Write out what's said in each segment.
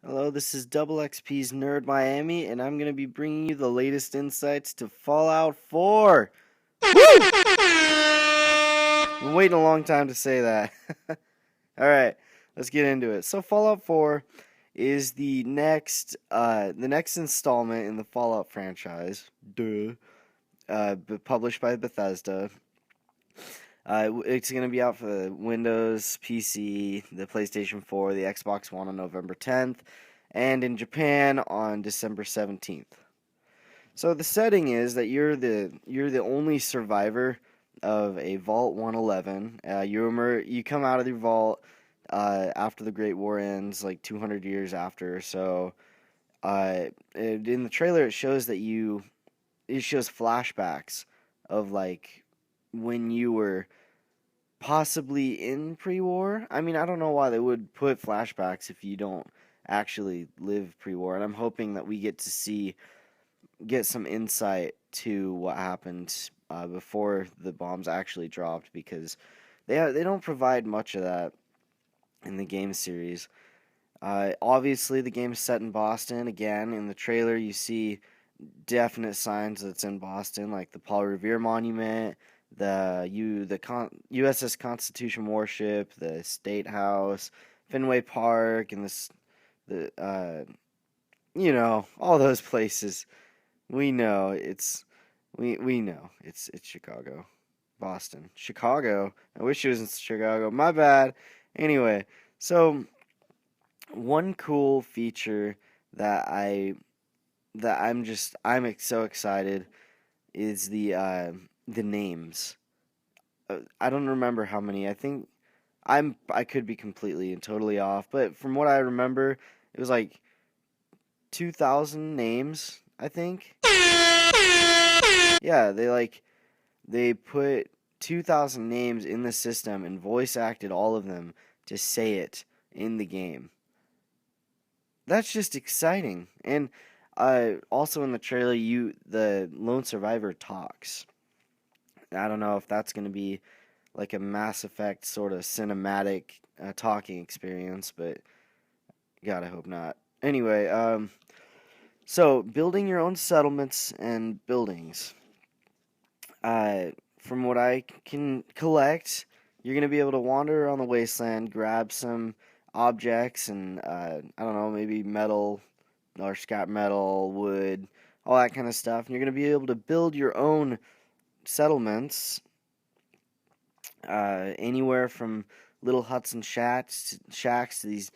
Hello, this is Double XP's Nerd Miami, and I'm going to be bringing you the latest insights to Fallout 4. Woo! Been waiting a long time to say that. Alright, let's get into it. So, Fallout 4 is the next installment in the Fallout franchise. Duh. Published by Bethesda. It's going to be out for the Windows, PC, the PlayStation 4, the Xbox One on November 10th, and in Japan on December 17th. So the setting is that you're the only survivor of a Vault 111. You come out of the vault after the Great War ends, like 200 years after. So in the trailer, it shows flashbacks of like when you were possibly in pre-war. I mean, I don't know why they would put flashbacks if you don't actually live pre-war, and I'm hoping that we get some insight to what happened before the bombs actually dropped, because they don't provide much of that in the game series. Obviously, the game is set in Boston. Again, in the trailer, you see definite signs that it's in Boston, like the Paul Revere Monument, USS Constitution warship, the State House, Fenway Park, and all those places. We know we know it's Chicago, Boston, Chicago. I wish it was in Chicago. My bad. Anyway, so one cool feature that I'm so excited is the names. I don't remember how many. I could be completely and totally off, but from what I remember, it was like 2,000 names, I think. Yeah, they put 2,000 names in the system and voice acted all of them to say it in the game. That's just exciting. And also in the trailer, the lone survivor talks. I don't know if that's going to be like a Mass Effect sort of cinematic talking experience, but God, I hope not. Anyway, so building your own settlements and buildings. From what I can collect, you're gonna be able to wander around the wasteland, grab some objects, and I don't know, maybe metal or scrap metal, wood, all that kind of stuff. And you're gonna be able to build your own settlements, anywhere from little huts and shacks to these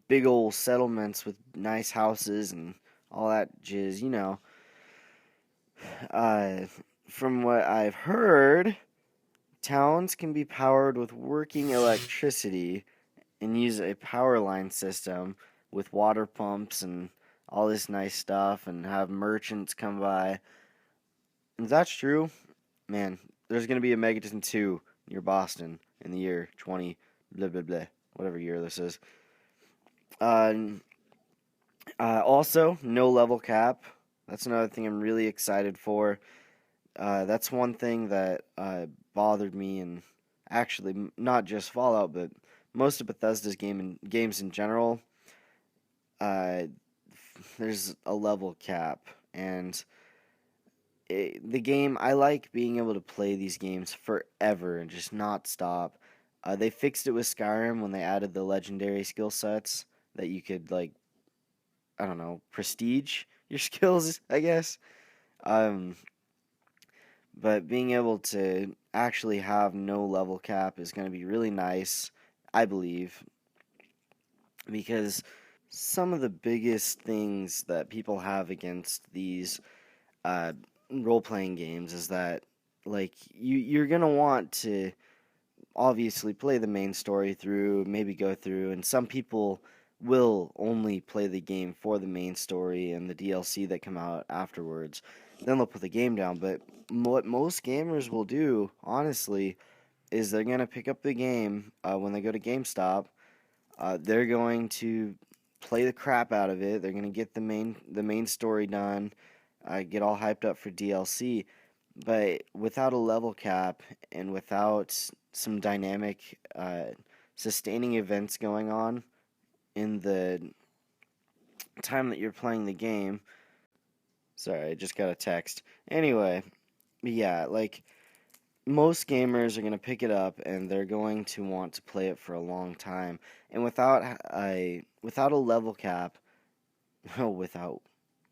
big old settlements with nice houses and all that jizz. Uh, from what I've heard, towns can be powered with working electricity and use a power line system with water pumps and all this nice stuff, and have merchants come by. If that's true, man, there's going to be a Megaton 2 near Boston in the year 20 blah blah blah, whatever year this is. Uh, Also, no level cap. That's another thing I'm really excited for. That's one thing that bothered me, and actually not just Fallout, but most of Bethesda's games in general. Uh, there's a level cap, and the game, I like being able to play these games forever and just not stop. They fixed it with Skyrim when they added the legendary skill sets that you could, like, I don't know, prestige your skills, I guess. Um, but being able to actually have no level cap is going to be really nice, I believe, because some of the biggest things that people have against these uh, role playing games is that, like, you're going to want to obviously play the main story through, maybe go through, and some people will only play the game for the main story and the DLC that come out afterwards. Then they'll put the game down. But what most gamers will do, honestly, is they're going to pick up the game when they go to GameStop. They're going to play the crap out of it. They're going to get the main story done, get all hyped up for DLC. But without a level cap and without some dynamic sustaining events going on in time that you're playing the game. Sorry, I just got a text. Anyway, yeah, like most gamers are going to pick it up and they're going to want to play it for a long time. And without a level cap, without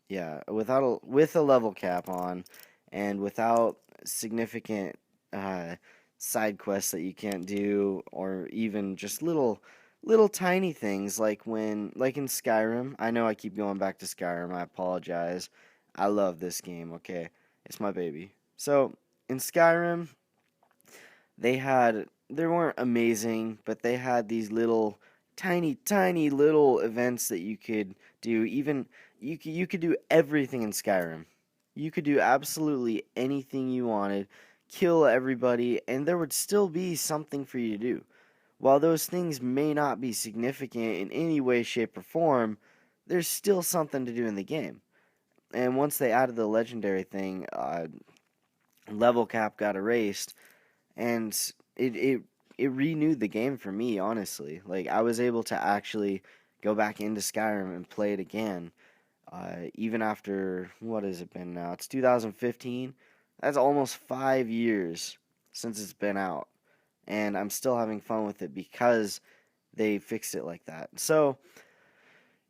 with a level cap on and without significant uh, side quests that you can't do, or even just little tiny things like in Skyrim. I know I keep going back to Skyrim. I apologize. I love this game, okay? It's my baby. So, in Skyrim, they weren't amazing, but they had these little tiny little events that you could do. Even you could do everything in Skyrim. You could do absolutely anything you wanted, kill everybody, and there would still be something for you to do. While those things may not be significant in any way, shape, or form, there's still something to do in the game. And once they added the legendary thing, level cap got erased, and it renewed the game for me, honestly. Like, I was able to actually go back into Skyrim and play it again, even after, what has it been now? It's 2015. That's almost 5 years since it's been out, and I'm still having fun with it because they fixed it like that. So,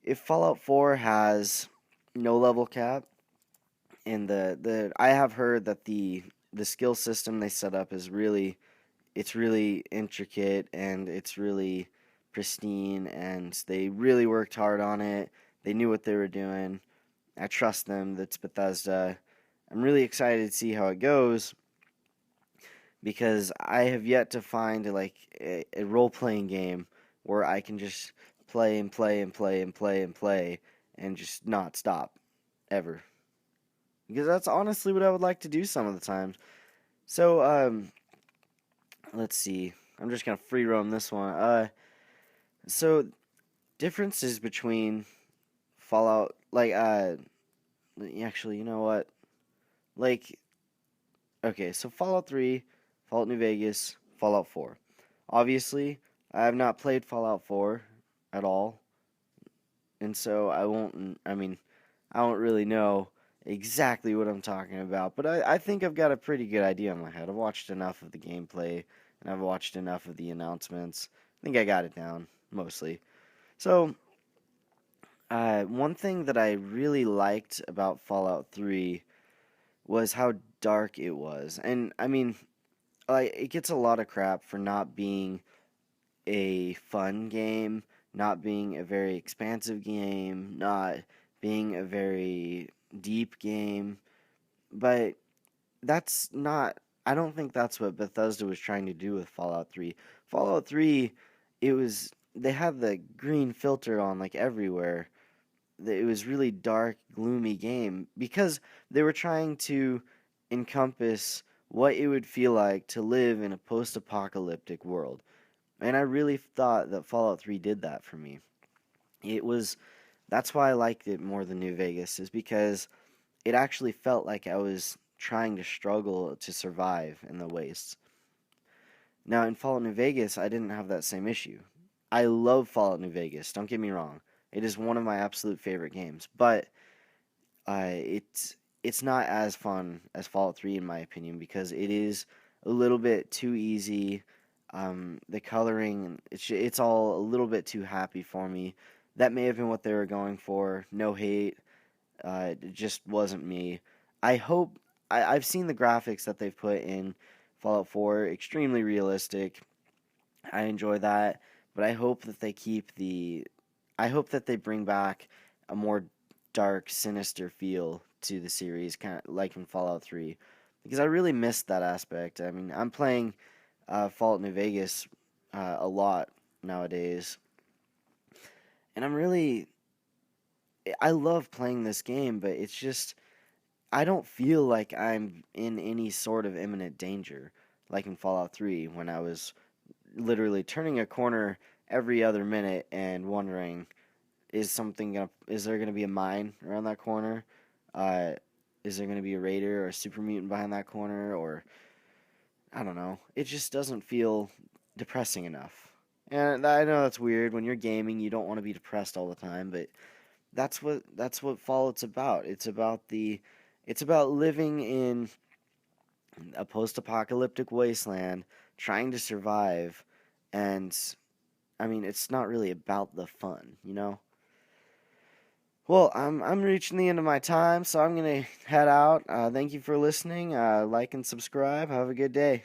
if Fallout 4 has no level cap, and the I have heard that the skill system they set up is it's really intricate and it's really pristine, and they really worked hard on it. They knew what they were doing. I trust them. That's Bethesda. I'm really excited to see how it goes because I have yet to find like a role playing game where I can just play and play and play and play and play and just not stop ever. Because that's honestly what I would like to do some of the times. So let's see. I'm just gonna free roam this one. So differences between Fallout, actually, you know what? Like, okay, so Fallout 3, Fallout New Vegas, Fallout 4. Obviously, I have not played Fallout 4 at all, and so I won't. I mean, I don't really know exactly what I'm talking about, but I think I've got a pretty good idea in my head. I've watched enough of the gameplay and I've watched enough of the announcements. I think I got it down mostly. So, one thing that I really liked about Fallout 3 was how dark it was. And I mean, like, it gets a lot of crap for not being a fun game, not being a very expansive game, not being a very deep game, but that's not I don't think that's what Bethesda was trying to do with Fallout 3. Fallout 3, it was they had the green filter on like everywhere. It was really dark, gloomy game because they were trying to encompass what it would feel like to live in a post-apocalyptic world. And I really thought that Fallout 3 did that for me. It was That's why I liked it more than New Vegas, is because it actually felt like I was trying to struggle to survive in the wastes. Now, in Fallout New Vegas, I didn't have that same issue. I love Fallout New Vegas, don't get me wrong. It is one of my absolute favorite games, but it's not as fun as Fallout 3 in my opinion because it is a little bit too easy. The coloring, it's all a little bit too happy for me. That may have been what they were going for. No hate. It just wasn't me. I hope I've seen the graphics that they've put in Fallout 4, extremely realistic. I enjoy that, but I hope that they keep the. I hope that they bring back a more dark, sinister feel to the series, kind of like in Fallout 3, because I really missed that aspect. I mean, I'm playing Fallout New Vegas a lot nowadays, and I love playing this game, but it's just I don't feel like I'm in any sort of imminent danger like in Fallout 3 when I was literally turning a corner every other minute and wondering is there gonna be a mine around that corner? Uh, is there gonna be a raider or a super mutant behind that corner? Or I don't know. It just doesn't feel depressing enough. And I know that's weird. When you're gaming, you don't want to be depressed all the time, but that's what Fallout's about. It's about living in a post-apocalyptic wasteland, trying to survive, and I mean, it's not really about the fun, you know? Well, I'm reaching the end of my time, so I'm gonna head out. Thank you for listening. Like and subscribe. Have a good day.